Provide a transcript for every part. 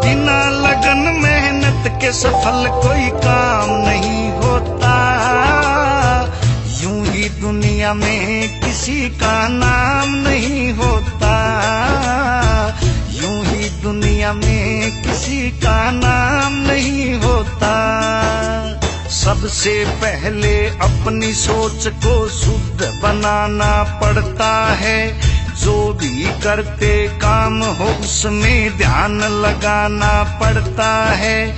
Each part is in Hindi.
बिना लगन मेहनत के सफल कोई काम नहीं होता। यूं ही दुनिया में किसी का नाम नहीं होता। यूं ही दुनिया में किसी का नाम नहीं होता। सबसे पहले अपनी सोच को शुद्ध बनाना पड़ता है। जो भी करते काम हो उसमें ध्यान लगाना पड़ता है।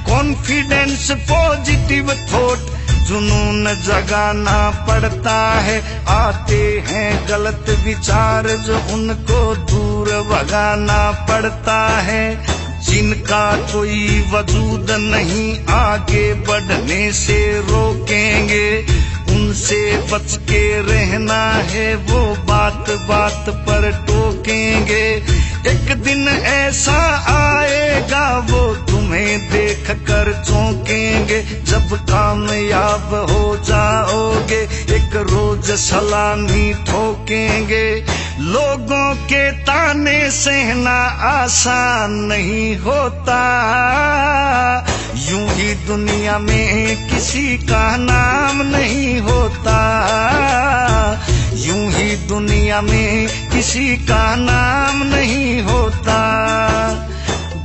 कॉन्फिडेंस, पॉजिटिव थॉट, जुनून जगाना पड़ता है। आते हैं गलत विचार जो उनको दूर भगाना पड़ता है। जिनका कोई वजूद नहीं आगे बढ़ने से रोकेंगे, उनसे बच के रहना है, वो बात बात पर टोकेंगे। एक दिन ऐसा आएगा वो तुम्हें देख कर चौंकेंगे। जब कामयाब हो जाओगे एक रोज सलामी ठोकेंगे। लोगों के ताने सहना आसान नहीं होता। यूं ही दुनिया में किसी का नाम नहीं होता। यूं ही दुनिया में किसी का नाम नहीं होता।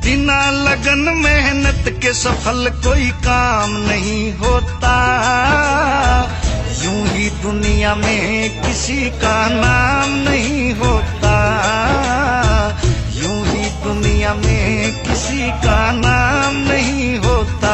बिना लगन मेहनत के सफल कोई काम नहीं होता। यूं ही दुनिया में किसी का नाम नहीं होता। यूं ही दुनिया में किसी का नाम नहीं होता।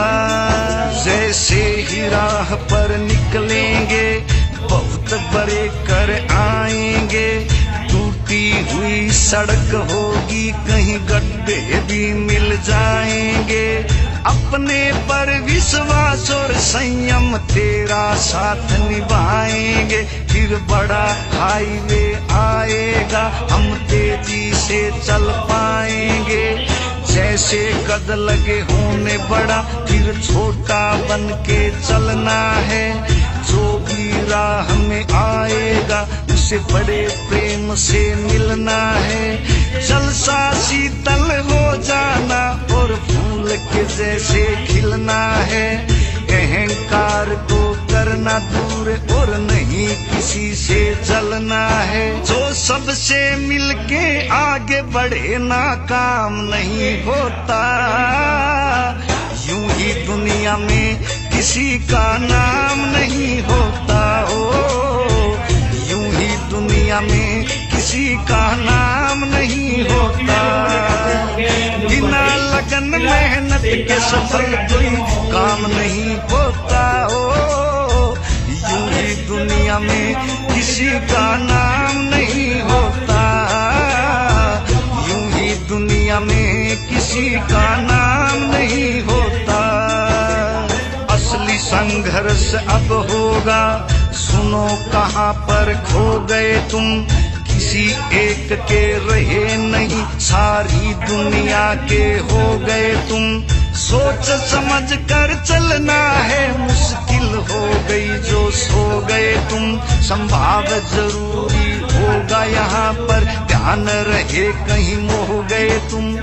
जैसे ही राह पर निकलेंगे बहुत बड़े कर आएंगे। टूटी हुई सड़क होगी, कहीं गड्ढे भी मिल जाएंगे। अपने पर विश्वास और संयम तेरा साथ निभाएंगे। फिर बड़ा हाईवे आएगा, हम तेजी से चल पाएंगे। जैसे कद लगे होने बड़ा, फिर छोटा बन के चलना है। जो भी राह में आएगा उसे बड़े प्रेम से मिलना है। जलसा शीतल हो जाना और फूल के जैसे खिलना है। अहंकार को करना दूर और नहीं किसी से जलना है। जो सबसे मिलके आगे बढ़े ना काम नहीं होता। यूं ही दुनिया में किसी का नाम नहीं होता। यूं ही दुनिया में किसी का नाम नहीं होता। बिना लगन मेहनत के सफल कोई काम नहीं होता। यूं ही दुनिया में किसी का नाम नहीं होता। यूं ही दुनिया में किसी का नाम नहीं होता। असली संघर्ष अब होगा, सुनो कहाँ पर खो गए तुम। किसी एक के रहे नहीं, सारी दुनिया के हो गए तुम। सोच समझ कर चलना है, मुश्किल हो गई जो सो गए तुम। संभाव जरूरी होगा यहाँ पर, ध्यान रहे कहीं मोह गए तुम।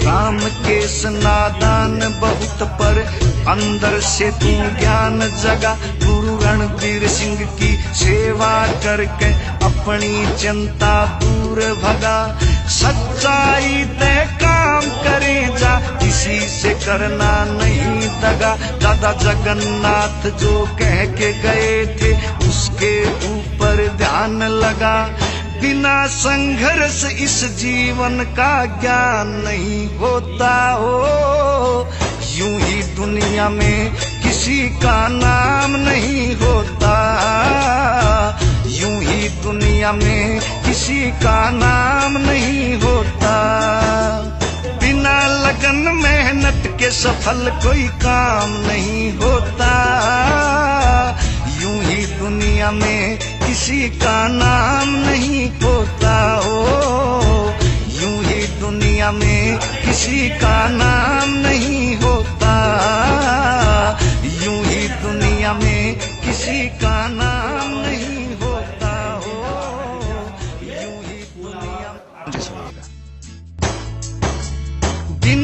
राम केस नादान बहुत पर अंदर से तू ज्ञान जगा। गुरु रणबीर सिंह की सेवा करके अपनी चिंता दूर भगा। सच्चाई तय काम करे जा, किसी से करना नहीं दगा। दादा जगन्नाथ जो कह के गए थे उसके ऊपर ध्यान लगा। बिना संघर्ष इस जीवन का ज्ञान नहीं होता। यूं ही दुनिया में किसी का नाम नहीं होता। यूं ही दुनिया में किसी का नाम नहीं होता। बिना लगन मेहनत के सफल कोई काम नहीं होता। यूं ही दुनिया में किसी का नाम नहीं होता। यूं ही दुनिया में किसी का नाम नहीं होता। यूं ही दुनिया में किसी का नाम नहीं होता। यूं ही दुनिया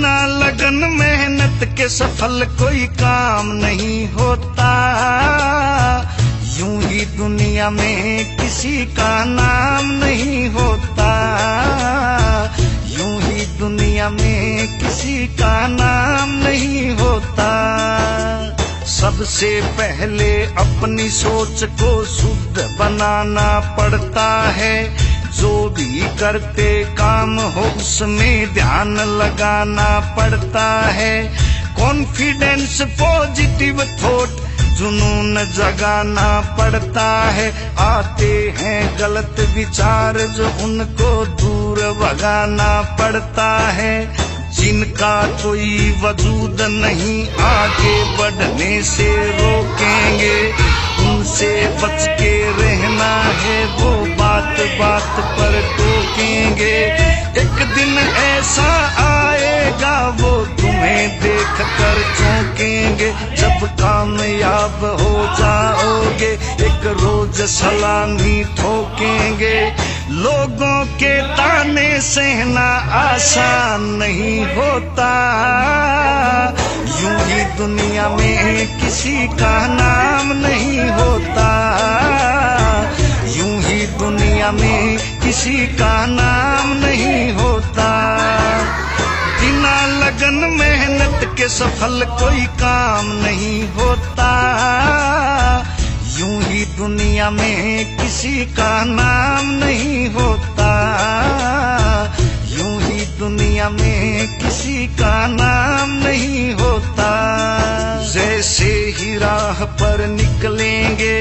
बिना लगन मेहनत के सफल कोई काम नहीं होता। यूं ही दुनिया में किसी का नाम नहीं होता। यूं ही दुनिया में किसी का नाम नहीं होता। सबसे पहले अपनी सोच को शुद्ध बनाना पड़ता है। जो भी करते काम हो उसमें ध्यान लगाना पड़ता है। कॉन्फिडेंस, पॉजिटिव थॉट, जुनून जगाना पड़ता है। आते हैं गलत विचार जो उनको दूर भगाना पड़ता है। जिनका कोई वजूद नहीं आगे बढ़ने से रोकेंगे, उनसे बच के रहना है, वो बात बात पर टोकेंगे। एक दिन ऐसा आएगा वो तुम्हें देख कर चौंकेंगे। जब कामयाब हो जाओगे एक रोज सलामी ठोकेंगे। लोगों के ताने सहना आसान नहीं होता। यूं ही दुनिया में किसी का नाम नहीं होता। यूं ही दुनिया में किसी का नाम नहीं होता। बिना लगन मेहनत के सफल कोई काम नहीं होता। यूं ही दुनिया में किसी का नाम नहीं होता। यूं ही दुनिया में किसी का नाम नहीं होता। जैसे ही राह पर निकलेंगे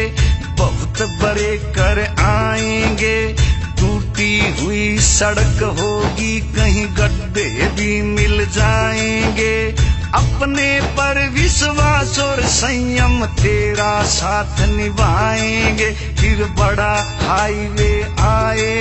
बहुत बड़े कर आएंगे। टूटी हुई सड़क होगी, कहीं गड्ढे भी मिल जाएंगे। अपने पर विश्वास और संयम तेरा साथ निभाएंगे। फिर बड़ा हाईवे आए